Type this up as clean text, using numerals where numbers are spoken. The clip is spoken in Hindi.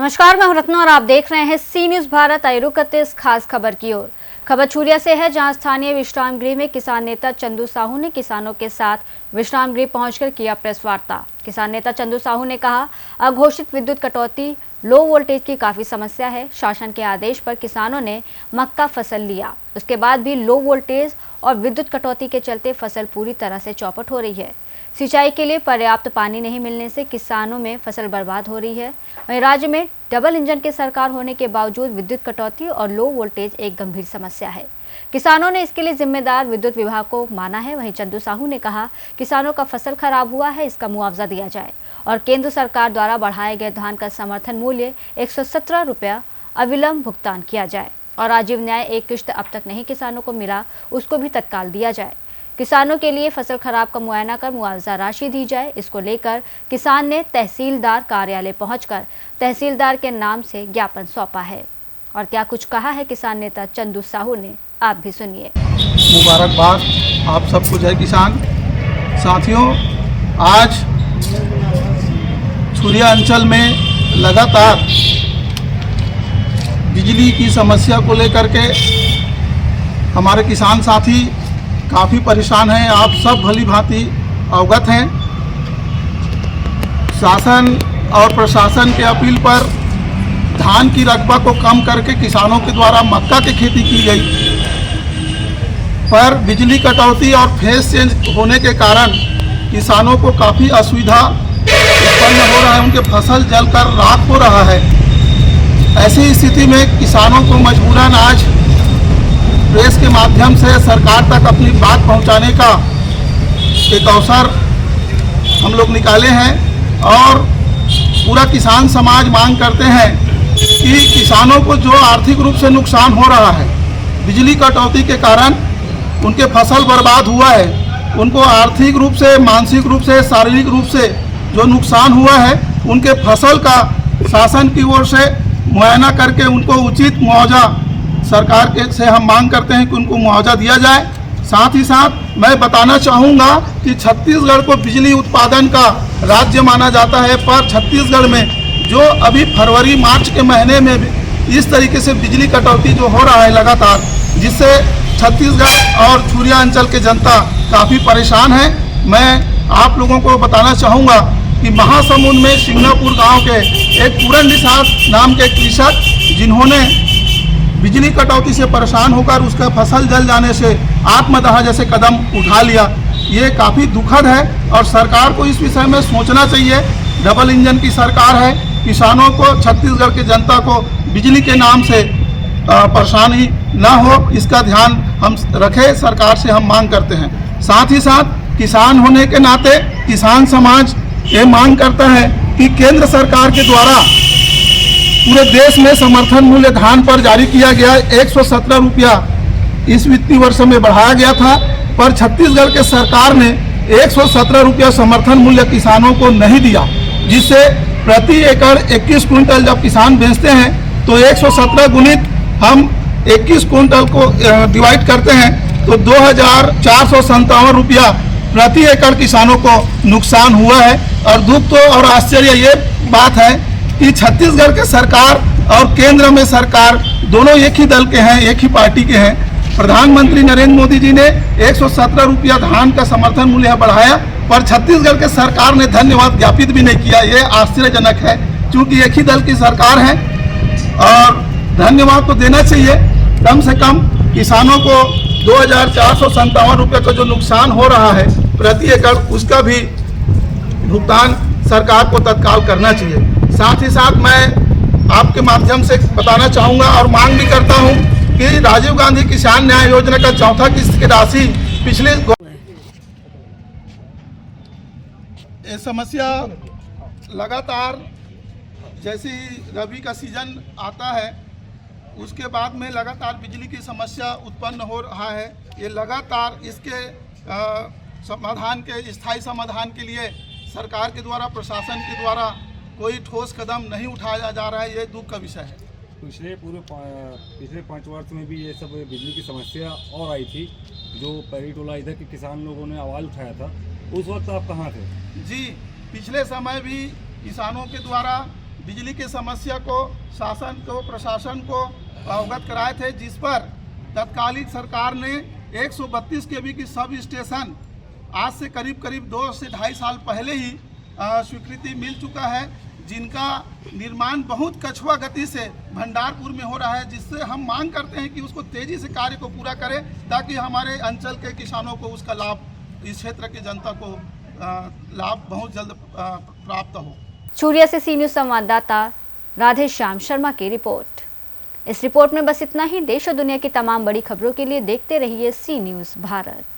नमस्कार, मैं हूं रत्ना और आप देख रहे हैं सी न्यूज भारत। आइए रुक करते इस खास खबर की ओर। खबर छुरिया से है, जहां स्थानीय विश्राम गृह में किसान नेता चंदू साहू ने किसानों के साथ विश्राम गृह पहुंचकर किया प्रेस वार्ता। किसान नेता चंदू साहू ने कहा, अघोषित विद्युत कटौती, लो वोल्टेज की काफी समस्या है। शासन के आदेश पर किसानों ने मक्का फसल लिया, उसके बाद भी लो वोल्टेज और विद्युत कटौती के चलते फसल पूरी तरह से चौपट हो रही है। सिंचाई के लिए पर्याप्त पानी नहीं मिलने से किसानों में फसल बर्बाद हो रही है। वहीं राज्य में डबल इंजन की सरकार होने के बावजूद विद्युत कटौती और लो वोल्टेज एक गंभीर समस्या है। किसानों ने इसके लिए जिम्मेदार विद्युत विभाग को माना है। वहीं चंदू साहू ने कहा, किसानों का फसल खराब हुआ है, इसका मुआवजा दिया जाए और केंद्र सरकार द्वारा बढ़ाए गए धान का समर्थन मूल्य 117 रुपया अविलंब भुगतान किया जाए और राजीव न्याय एक किश्त अब तक नहीं किसानों को मिला, उसको भी तत्काल दिया जाए। किसानों के लिए फसल खराब का मुआयना कर मुआवजा राशि दी जाए। इसको लेकर किसान ने तहसीलदार कार्यालय पहुंचकर तहसीलदार के नाम से ज्ञापन सौंपा है। और क्या कुछ कहा है किसान नेता चंदू साहू ने, आप भी सुनिए। मुबारकबाद आप सबको, जय किसान। साथियों, आज छुरिया अंचल में लगातार बिजली की समस्या को लेकर के हमारे किसान साथी काफ़ी परेशान हैं। आप सब भली भांति अवगत हैं। शासन और प्रशासन के अपील पर धान की रकबा को कम करके किसानों के द्वारा मक्का की खेती की गई, पर बिजली कटौती और फेज चेंज होने के कारण किसानों को काफ़ी असुविधा उत्पन्न हो रहा है। उनके फसल जलकर राख हो रहा है। ऐसी स्थिति में किसानों को मजबूरन आज प्रेस के माध्यम से सरकार तक अपनी बात पहुंचाने का एक अवसर हम लोग निकाले हैं और पूरा किसान समाज मांग करते हैं कि किसानों को जो आर्थिक रूप से नुकसान हो रहा है, बिजली कटौती के कारण उनके फसल बर्बाद हुआ है, उनको आर्थिक रूप से, मानसिक रूप से, शारीरिक रूप से जो नुकसान हुआ है, उनके फसल का शासन की ओर से मुआयना करके उनको उचित मुआवजा सरकार के से हम मांग करते हैं कि उनको मुआवजा दिया जाए। साथ ही साथ मैं बताना चाहूँगा कि छत्तीसगढ़ को बिजली उत्पादन का राज्य माना जाता है, पर छत्तीसगढ़ में जो अभी फरवरी मार्च के महीने में भी इस तरीके से बिजली कटौती जो हो रहा है लगातार, जिससे छत्तीसगढ़ और छुरिया अंचल के जनता काफ़ी परेशान है। मैं आप लोगों को बताना चाहूँगा कि महासमुंद में सिंगनापुर गाँव के एक पूरन निषाद नाम के कृषक, जिन्होंने बिजली कटौती से परेशान होकर उसका फसल जल जाने से आत्मदाह जैसे कदम उठा लिया, ये काफ़ी दुखद है और सरकार को इस विषय में सोचना चाहिए। डबल इंजन की सरकार है, किसानों को, छत्तीसगढ़ की जनता को बिजली के नाम से परेशानी ना हो, इसका ध्यान हम रखें, सरकार से हम मांग करते हैं। साथ ही साथ किसान होने के नाते किसान समाज ये मांग करता है कि केंद्र सरकार के द्वारा पूरे देश में समर्थन मूल्य धान पर जारी किया गया 117 रुपया इस वित्तीय वर्ष में बढ़ाया गया था, पर छत्तीसगढ़ के सरकार ने 117 रुपया समर्थन मूल्य किसानों को नहीं दिया, जिससे प्रति एकड़ 21 कुंटल जब किसान बेचते हैं तो 117 गुणित हम 21 कुंटल को डिवाइड करते हैं तो 2457 रुपया प्रति एकड़ किसानों को नुकसान हुआ है। और दुख तो और आश्चर्य ये बात है कि छत्तीसगढ़ के सरकार और केंद्र में सरकार दोनों एक ही दल के हैं, एक ही पार्टी के हैं। प्रधानमंत्री नरेंद्र मोदी जी ने 117 रुपया धान का समर्थन मूल्य बढ़ाया, पर छत्तीसगढ़ के सरकार ने धन्यवाद ज्ञापित भी नहीं किया। ये आश्चर्यजनक है, क्योंकि एक ही दल की सरकार है और धन्यवाद तो देना चाहिए। कम से कम किसानों को 2457 रुपये का जो नुकसान हो रहा है प्रति एकड़, उसका भी भुगतान सरकार को तत्काल करना चाहिए। साथ ही साथ मैं आपके माध्यम से बताना चाहूँगा और मांग भी करता हूँ कि राजीव गांधी किसान न्याय योजना का चौथा किस्त की राशि पिछले ये समस्या लगातार, जैसे रबी का सीजन आता है उसके बाद में लगातार बिजली की समस्या उत्पन्न हो रहा है। ये लगातार इसके समाधान के, स्थायी समाधान के लिए सरकार के द्वारा, प्रशासन के द्वारा कोई ठोस कदम नहीं उठाया जा रहा है। ये दुख का विषय है। पिछले 5 वर्ष में भी ये सब बिजली की समस्या और आई थी, जो पैरीटोला इधर के किसान लोगों ने आवाज़ उठाया था। उस वक्त आप कहाँ थे? जी, पिछले समय भी किसानों के द्वारा बिजली की समस्या को शासन को प्रशासन को अवगत कराए थे, जिस पर तत्कालीन सरकार ने 132 केवी की सब स्टेशन आज से करीब 2 से ढाई साल पहले ही स्वीकृति मिल चुका है, जिनका निर्माण बहुत कछुआ गति से भंडारपुर में हो रहा है, जिससे हम मांग करते हैं कि उसको तेजी से कार्य को पूरा करें ताकि हमारे अंचल के किसानों को उसका लाभ, इस क्षेत्र की जनता को लाभ बहुत जल्द प्राप्त हो। चूरिया से सी न्यूज़ संवाददाता राधेश्याम शर्मा की रिपोर्ट। इस रिपोर्ट में बस इतना ही। देश और दुनिया की तमाम बड़ी खबरों के लिए देखते रहिए सी न्यूज़ भारत।